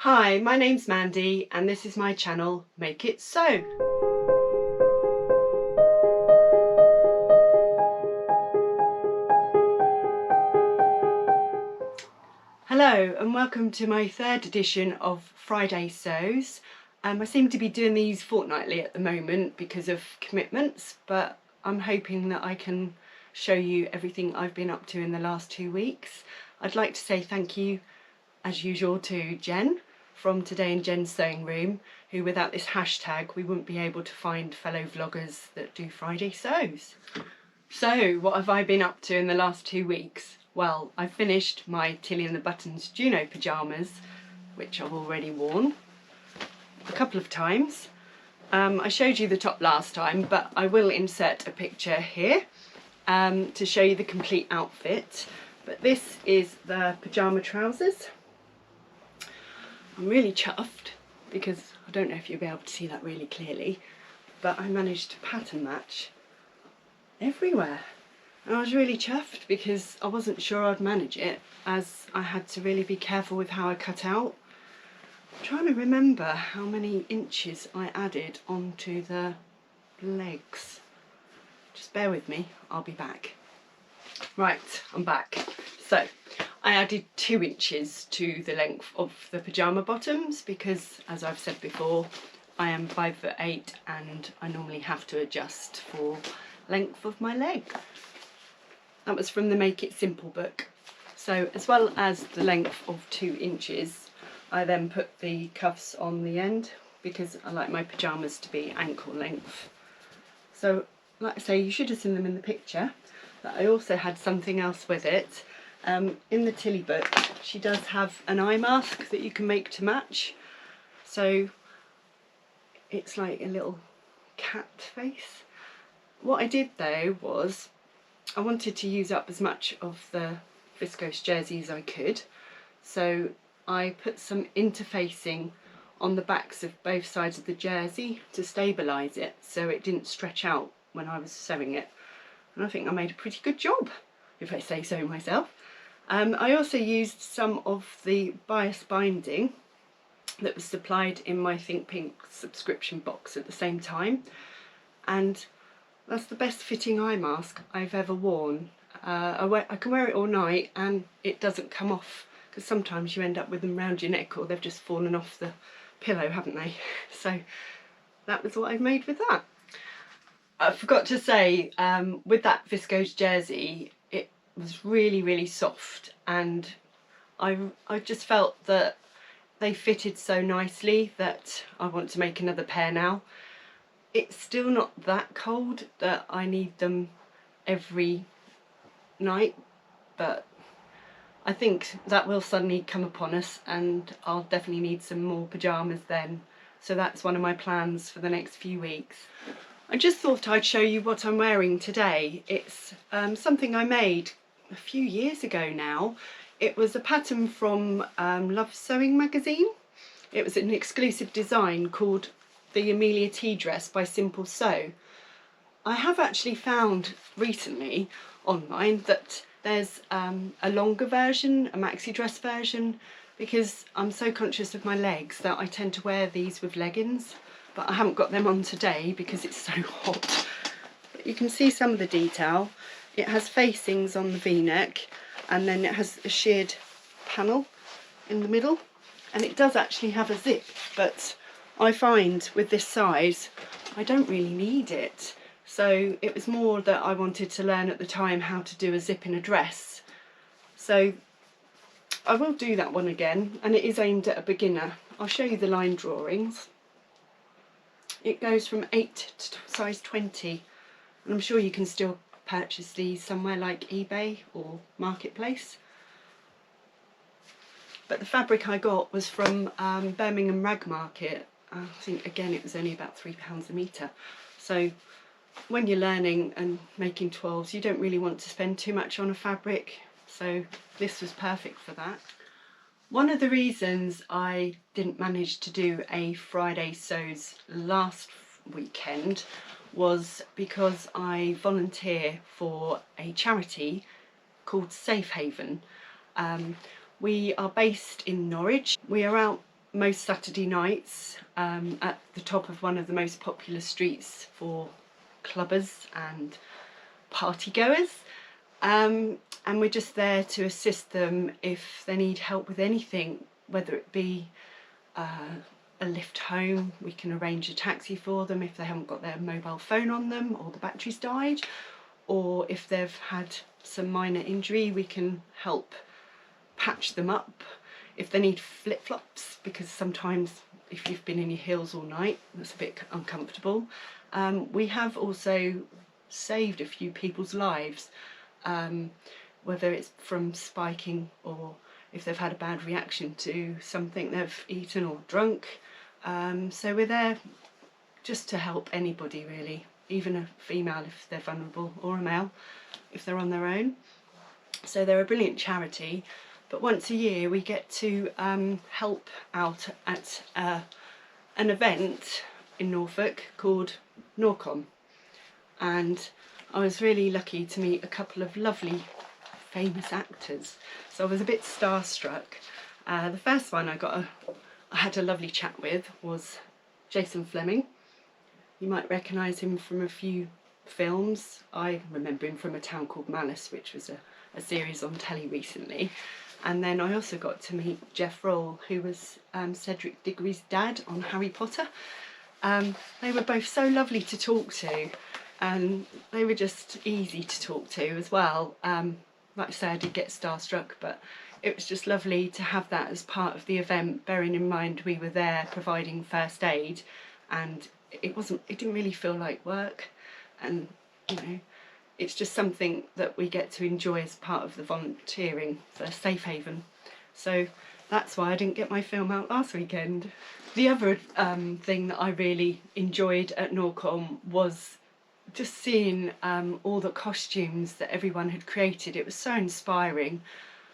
Hi, my name's Mandy and this is my channel, Make It So. Hello and welcome to my third edition of Friday Sews. I seem to be doing these fortnightly at the moment because of commitments, but I'm hoping that I can show you everything I've been up to in the last 2 weeks. I'd like to say thank you, as usual, to Jen from Today in Jen's Sewing Room, who without this hashtag we wouldn't be able to find fellow vloggers that do Friday Sews. So what have I been up to in the last 2 weeks? Well, I finished my Tilly and the Buttons Juno Pyjamas, which I've already worn a couple of times. I showed you the top last time, but I will insert a picture here to show you the complete outfit. But this is the pyjama trousers. I'm really chuffed because I don't know if you'll be able to see that really clearly, but I managed to pattern match everywhere. And I was really chuffed because I wasn't sure I'd manage it, as I had to really be careful with how I cut out. I'm trying to remember how many inches I added onto the legs. Just bear with me, I'll be back. Right, I'm back. So I added 2 inches to the length of the pyjama bottoms because, as I've said before, I am 5'8" and I normally have to adjust for length of my leg. That was from the Make It Simple book. So as well as the length of 2 inches, I then put the cuffs on the end because I like my pyjamas to be ankle length. So like I say, you should have seen them in the picture, but I also had something else with it. In the Tilly book, she does have an eye mask that you can make to match. So it's like a little cat face. What I did though was I wanted to use up as much of the viscose jersey as I could. So I put some interfacing on the backs of both sides of the jersey to stabilise it so it didn't stretch out when I was sewing it. And I think I made a pretty good job, if I say so myself. I also used some of the bias binding that was supplied in my Think Pink subscription box at the same time, and that's the best fitting eye mask I've ever worn. I can wear it all night and it doesn't come off, because sometimes you end up with them round your neck or they've just fallen off the pillow, haven't they? So that was what I've made with that. I forgot to say, with that viscose jersey, it was really soft, and I just felt that they fitted so nicely that I want to make another pair now. It's still not that cold that I need them every night, but I think that will suddenly come upon us and I'll definitely need some more pyjamas then. So that's one of my plans for the next few weeks. I just thought I'd show you what I'm wearing today. It's something I made a few years ago now. It was a pattern from Love Sewing magazine. It was an exclusive design called the Amelia tea dress by Simple Sew. I have actually found recently online that there's a longer version, a maxi dress version, because I'm so conscious of my legs that I tend to wear these with leggings, but I haven't got them on today because it's so hot. But you can see some of the detail. It has facings on the v-neck, and then it has a sheared panel in the middle, and it does actually have a zip, but I find with this size I don't really need it. So it was more that I wanted to learn at the time how to do a zip in a dress. So I will do that one again, and it is aimed at a beginner. I'll show you the line drawings. It goes from 8 to size 20, and I'm sure you can still purchase these somewhere like eBay or Marketplace. But the fabric I got was from Birmingham Rag Market. I think again it was only about £3 a metre. So when you're learning and making twirls, you don't really want to spend too much on a fabric, so this was perfect for that. One of the reasons I didn't manage to do a Friday Sews last weekend was because I volunteer for a charity called Safe Haven. We are based in Norwich. We are out most Saturday nights at the top of one of the most popular streets for clubbers and party goers, and we're just there to assist them if they need help with anything, whether it be a lift home. We can arrange a taxi for them if they haven't got their mobile phone on them or the battery's died, or if they've had some minor injury, we can help patch them up. If they need flip-flops, because sometimes if you've been in your heels all night, that's a bit uncomfortable. We have also saved a few people's lives, whether it's from spiking or if they've had a bad reaction to something they've eaten or drunk. So we're there just to help anybody really, even a female if they're vulnerable, or a male if they're on their own. So they're a brilliant charity, but once a year we get to help out at an event in Norfolk called Norcom, and I was really lucky to meet a couple of lovely famous actors, so I was a bit starstruck. The first one I had a lovely chat with was Jason Fleming. You might recognise him from a few films. I remember him from A Town Called Malice, which was a series on telly recently. And then I also got to meet Jeff Roll, who was Cedric Diggory's dad on Harry Potter. They were both so lovely to talk to, and they were just easy to talk to as well. Like I say, I did get starstruck, but it was just lovely to have that as part of the event, bearing in mind we were there providing first aid, and it didn't really feel like work, and you know, it's just something that we get to enjoy as part of the volunteering for Safe Haven. So that's why I didn't get my film out last weekend. The other thing that I really enjoyed at Norcom was just seeing all the costumes that everyone had created. It was so inspiring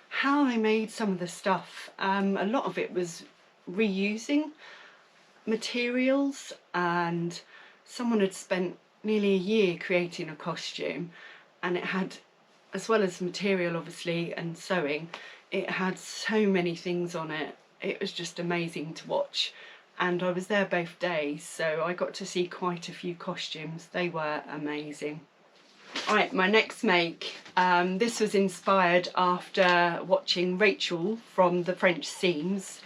how they made some of the stuff. A lot of it was reusing materials, and someone had spent nearly a year creating a costume, and it had, as well as material obviously and sewing, it had so many things on it. It was just amazing to watch, and I was there both days, so I got to see quite a few costumes. They were amazing. Right, my next make, this was inspired after watching Rachel from the French Seams.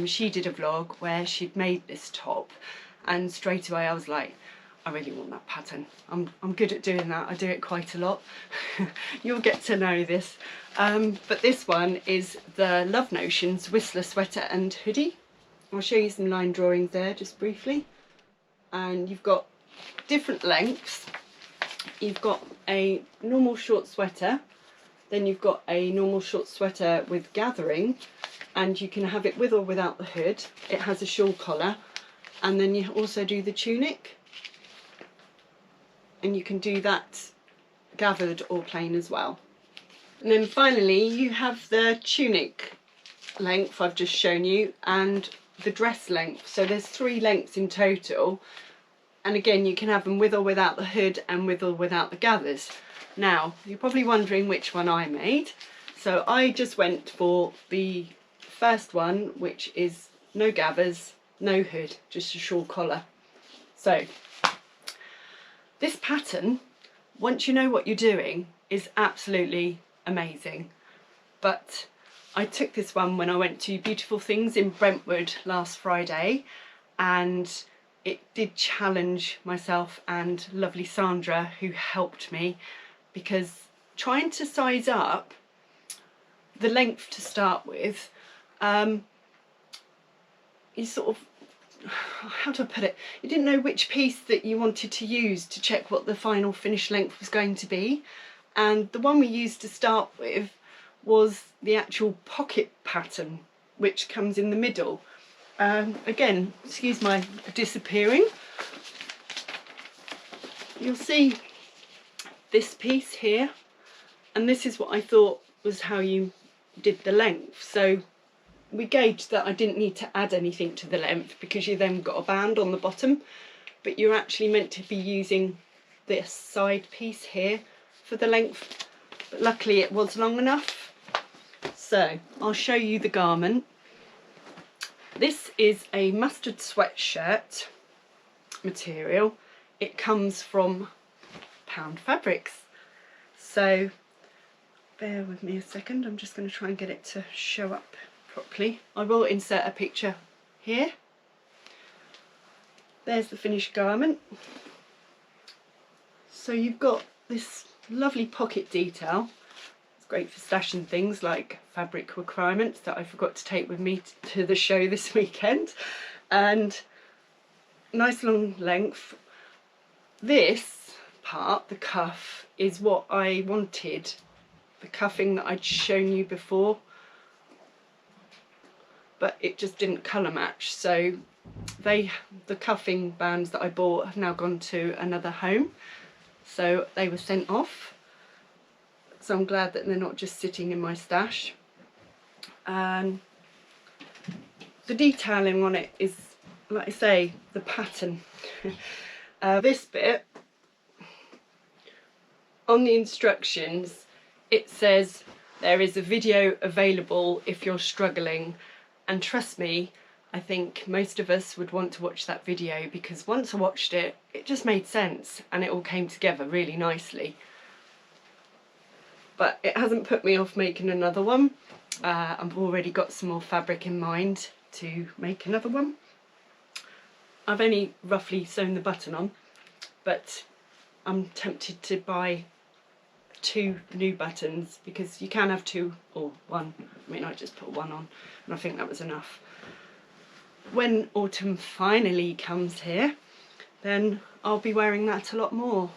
She did a vlog where she'd made this top, and straight away I was like, I really want that pattern. I'm good at doing that. I do it quite a lot. You'll get to know this. But this one is the Love Notions Whistler Sweater and Hoodie. I'll show you some line drawings there just briefly. And you've got different lengths. You've got a normal short sweater, then you've got a normal short sweater with gathering, and you can have it with or without the hood. It has a shawl collar, and then you also do the tunic, and you can do that gathered or plain as well. And then finally you have the tunic length I've just shown you, and the dress length. So there's 3 lengths in total, and again you can have them with or without the hood and with or without the gathers. Now you're probably wondering which one I made, so I just went for the first one, which is no gathers, no hood, just a shawl collar. So this pattern, once you know what you're doing, is absolutely amazing. But I took this one when I went to Beautiful Things in Brentwood last Friday, and it did challenge myself and lovely Sandra, who helped me, because trying to size up the length to start with, you sort of, how do I put it, you didn't know which piece that you wanted to use to check what the final finished length was going to be. And the one we used to start with was the actual pocket pattern, which comes in the middle. Again, excuse my disappearing. You'll see this piece here, and this is what I thought was how you did the length. So we gauged that I didn't need to add anything to the length, because you then got a band on the bottom, but you're actually meant to be using this side piece here for the length, but luckily it was long enough. So I'll show you the garment. This is a mustard sweatshirt material. It comes from Pound Fabrics. So bear with me a second, I'm just going to try and get it to show up properly. I will insert a picture here. There's the finished garment. So you've got this lovely pocket detail. It's great for stashing things like fabric requirements that I forgot to take with me to the show this weekend. And nice long length. This part, the cuff, is what I wanted. The cuffing that I'd shown you before, but it just didn't colour match. So the cuffing bands that I bought have now gone to another home. So they were sent off. So I'm glad that they're not just sitting in my stash. And the detailing on it is, like I say, the pattern. This bit, on the instructions, it says there is a video available if you're struggling, and trust me, I think most of us would want to watch that video, because once I watched it, it just made sense and it all came together really nicely. But it hasn't put me off making another one. I've already got some more fabric in mind to make another one. I've only roughly sewn the button on, but I'm tempted to buy 2 new buttons, because you can have 2 or 1. I mean, I just put 1 on and I think that was enough. When autumn finally comes here, then I'll be wearing that a lot more.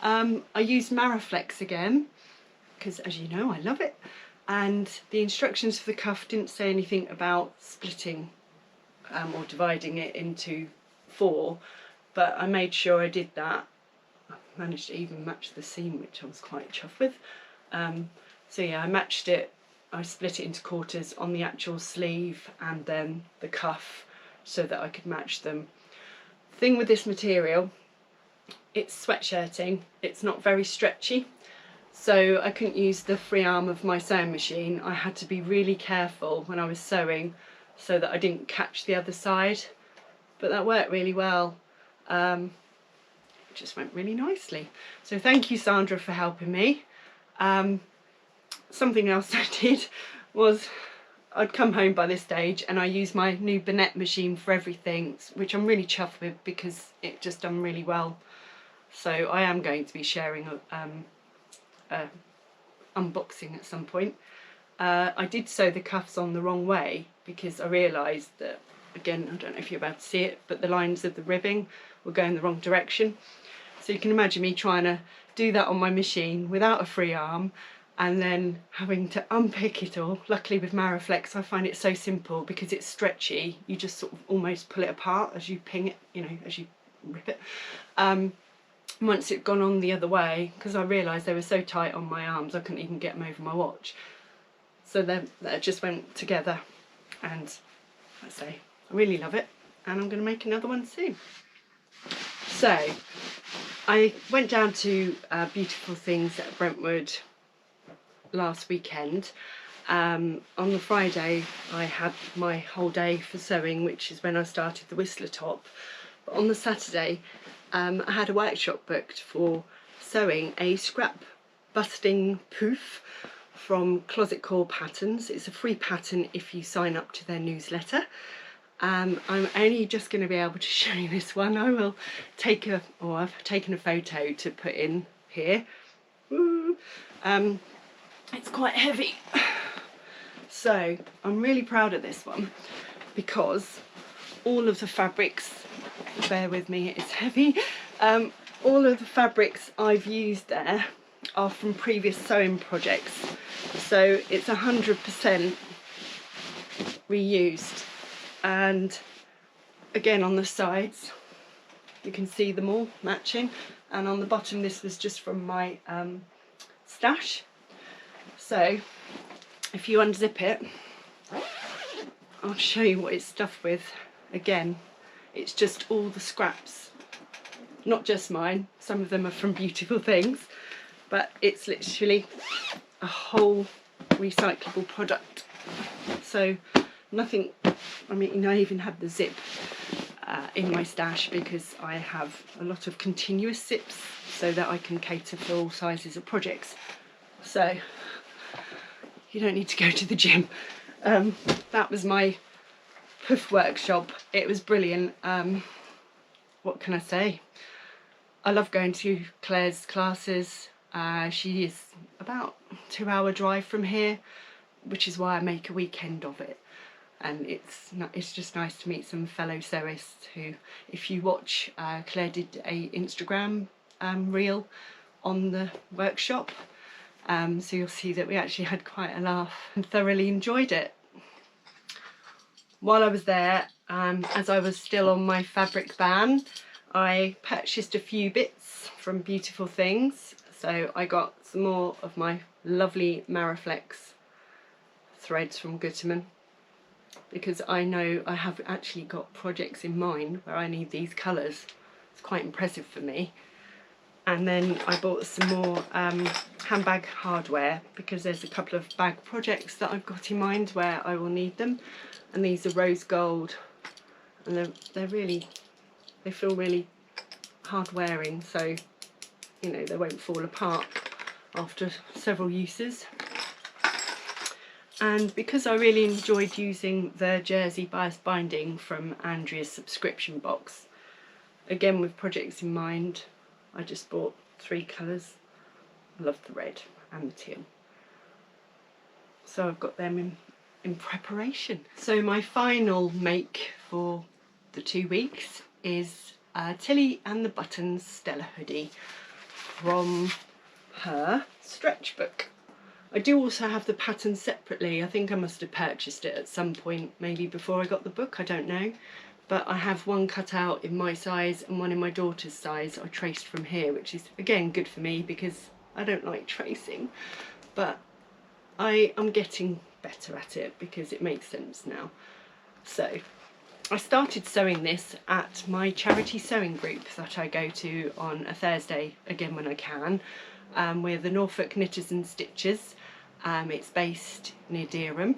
I used Maraflex again, because as you know, I love it. And the instructions for the cuff didn't say anything about splitting or dividing it into 4, but I made sure I did that. I managed to even match the seam, which I was quite chuffed with. So yeah, I matched it. I split it into quarters on the actual sleeve and then the cuff, so that I could match them. The thing with this material, it's sweatshirting. It's not very stretchy, so I couldn't use the free arm of my sewing machine. I had to be really careful when I was sewing so that I didn't catch the other side, but that worked really well. It just went really nicely. So thank you, Sandra, for helping me. Something else I did was, I'd come home by this stage and I used my new Bonnette machine for everything, which I'm really chuffed with because it just done really well. So I am going to be sharing a unboxing at some point. I did sew the cuffs on the wrong way because I realised that, again, I don't know if you're about to see it, but the lines of the ribbing were going the wrong direction. So you can imagine me trying to do that on my machine without a free arm and then having to unpick it all. Luckily with Maraflex I find it so simple because it's stretchy. You just sort of almost pull it apart as you ping it, you know, as you rip it. Once it'd gone on the other way, because I realised they were so tight on my arms I couldn't even get them over my watch. So then that just went together, and I say I really love it, and I'm going to make another one soon. So I went down to Beautiful Things at Brentwood last weekend. On the Friday I had my whole day for sewing, which is when I started the Whistler top. But on the Saturday I had a workshop booked for sewing a scrap busting poof from Closet Core Patterns. It's a free pattern if you sign up to their newsletter. I'm only just going to be able to show you this one. I will take a, or I've taken a photo to put in here. It's quite heavy. So I'm really proud of this one because all of the fabrics, bear with me, it's heavy, all of the fabrics I've used there are from previous sewing projects, so it's 100% reused. And again, on the sides you can see them all matching, and on the bottom this was just from my stash. So if you unzip it, I'll show you what it's stuffed with. Again, it's just all the scraps, not just mine, some of them are from Beautiful Things, but it's literally a whole recyclable product. So nothing I mean, I even have the zip in my stash because I have a lot of continuous zips so that I can cater for all sizes of projects. So you don't need to go to the gym. That was my Pouff workshop. It was brilliant. What can I say? I love going to Claire's classes. She is about a 2-hour drive from here, which is why I make a weekend of it. And it's just nice to meet some fellow sewists who, if you watch, Claire did a Instagram reel on the workshop, so you'll see that we actually had quite a laugh and thoroughly enjoyed it. While I was there, as I was still on my fabric ban, I purchased a few bits from Beautiful Things. So I got some more of my lovely Maraflex threads from Guttermans, because I know I have actually got projects in mind where I need these colours. It's quite impressive for me. And then I bought some more handbag hardware, because there's a couple of bag projects that I've got in mind where I will need them. And these are rose gold, and they feel really hard wearing, so you know they won't fall apart after several uses. And because I really enjoyed using the jersey bias binding from Andrea's subscription box, again with projects in mind, I just bought 3 colours. I love the red and the teal, so I've got them in preparation. So my final make for the 2 weeks is Tilly and the Buttons Stella Hoodie from her stretch book. I do also have the pattern separately. I think I must have purchased it at some point, maybe before I got the book, I don't know. But I have one cut out in my size and one in my daughter's size I traced from here, which is again good for me because I don't like tracing, but I'm getting better at it because it makes sense now. So I started sewing this at my charity sewing group that I go to on a Thursday, again when I can. We're the Norfolk Knitters and Stitchers. It's based near Dereham.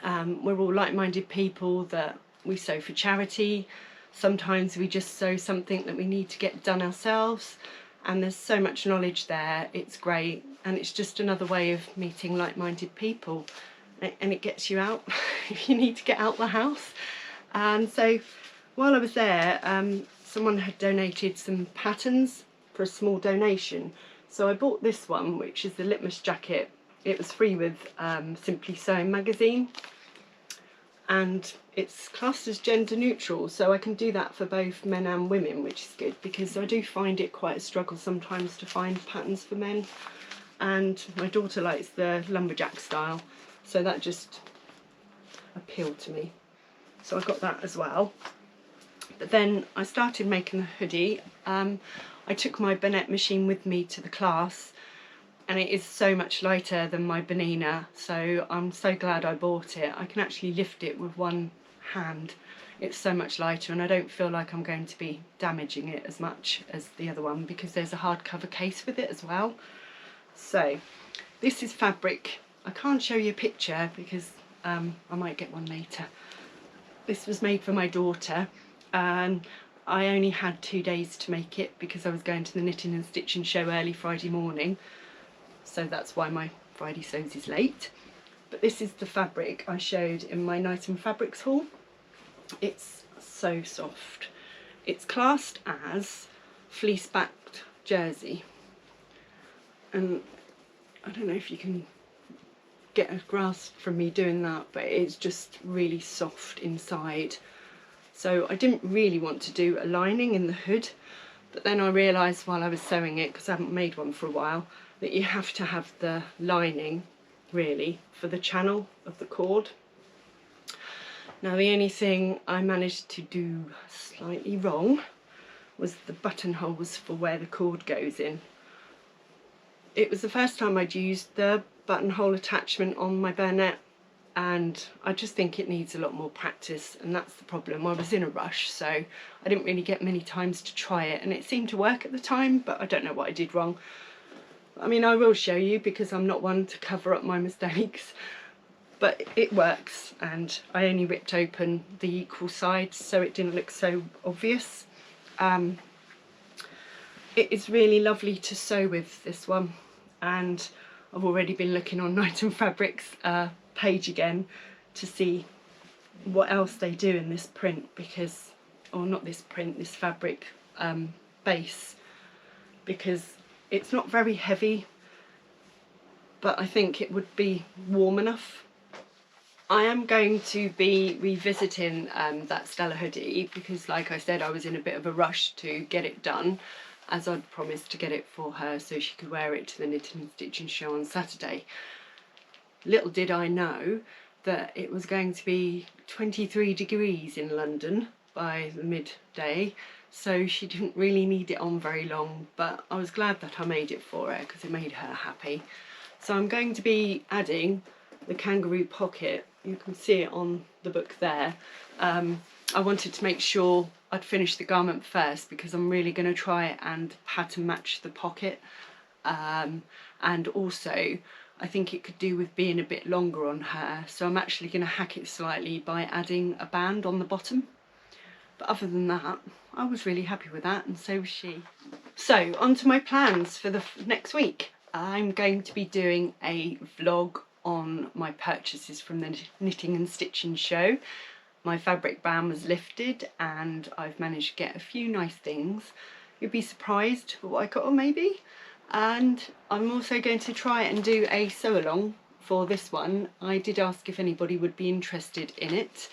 We're all like-minded people that we sew for charity. Sometimes we just sew something that we need to get done ourselves, and there's so much knowledge there. It's great, and it's just another way of meeting like-minded people, and it gets you out if you need to get out the house. And so while I was there, someone had donated some patterns for a small donation, so I bought this one, which is the litmus jacket. It was free with Simply Sewing magazine, and it's classed as gender neutral, so I can do that for both men and women, which is good because I do find it quite a struggle sometimes to find patterns for men, and my daughter likes the lumberjack style, so that just appealed to me, so I got that as well. But then I started making the hoodie. I took my Bernette machine with me to the class, and it is so much lighter than my Bernina, so I'm so glad I bought it. I can actually lift it with one hand. It's so much lighter, and I don't feel like I'm going to be damaging it as much as the other one because there's a hardcover case with it as well. So this is fabric. I can't show you a picture because I might get one later. This was made for my daughter, and I only had 2 days to make it because I was going to the knitting and stitching show early Friday morning, so that's why my Friday sews is late. But this is the fabric I showed in my Night and Fabrics haul. It's so soft. It's classed as fleece backed jersey, and I don't know if you can get a grasp from me doing that, but it's just really soft inside. So I didn't really want to do a lining in the hood, but then I realised while I was sewing it, because I haven't made one for a while, that you have to have the lining really for the channel of the cord. Now the only thing I managed to do slightly wrong was the buttonholes for where the cord goes in. It was the first time I'd used the buttonhole attachment on my Bernette, and I just think it needs a lot more practice, and that's the problem. I was in a rush, so I didn't really get many times to try it, and it seemed to work at the time, but I don't know what I did wrong. I mean, I will show you because I'm not one to cover up my mistakes. but it works, and I only ripped open the equal sides so it didn't look so obvious. It is really lovely to sew with, this one, and I've already been looking on Night and Fabrics page again to see what else they do in this print, because, or not this print, this fabric base, because it's not very heavy, but I think it would be warm enough. I am going to be revisiting that Stella hoodie because, like I said, I was in a bit of a rush to get it done, as I'd promised to get it for her so she could wear it to the knitting and stitching show on Saturday. Little did I know that it was going to be 23 degrees in London by the midday, so she didn't really need it on very long, but I was glad that I made it for her because it made her happy. So I'm going to be adding the kangaroo pocket. You can see it on the book there. I wanted to make sure I'd finish the garment first because I'm really going to try and pattern match the pocket, and also I think it could do with being a bit longer on her, so I'm actually going to hack it slightly by adding a band on the bottom. But other than that, I was really happy with that, and so was she. So on to my plans for the next week. I'm going to be doing a vlog on my purchases from the knitting and stitching show. My fabric ban was lifted and I've managed to get a few nice things. You'd be surprised at what I got, maybe. And I'm also going to try and do a sew along for this one. I did ask if anybody would be interested in it,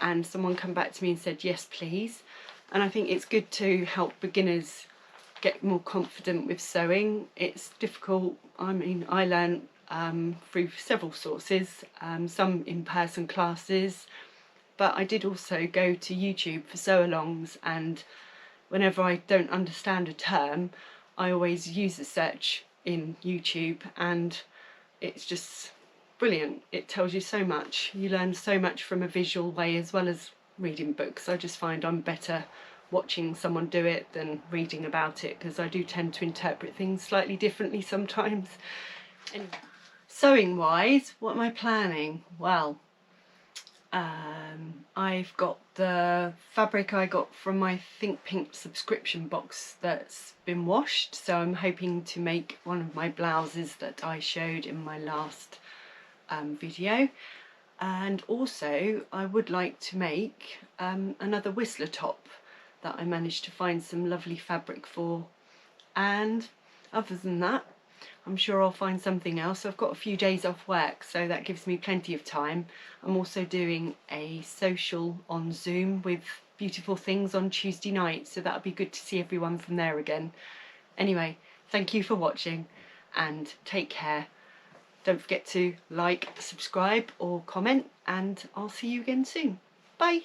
and someone come back to me and said yes please. And I think it's good to help beginners get more confident with sewing. It's difficult. I mean, I learned through several sources, some in-person classes, but I did also go to YouTube for sew-alongs, and whenever I don't understand a term, I always use a search in YouTube, and it's just brilliant. It tells you so much. You learn so much from a visual way as well as reading books. I just find I'm better watching someone do it than reading about it, because I do tend to interpret things slightly differently sometimes. Anyway, sewing wise, what am I planning? Well, I've got the fabric I got from my Think Pink subscription box that's been washed, so I'm hoping to make one of my blouses that I showed in my last video. And also I would like to make another Whistler top that I managed to find some lovely fabric for. And other than that, I'm sure I'll find something else. I've got a few days off work, so that gives me plenty of time. I'm also doing a social on Zoom with Beautiful Things on Tuesday night, so that'll be good to see everyone from there again. Anyway, thank you for watching and take care. Don't forget to like, subscribe or comment, and I'll see you again soon. Bye!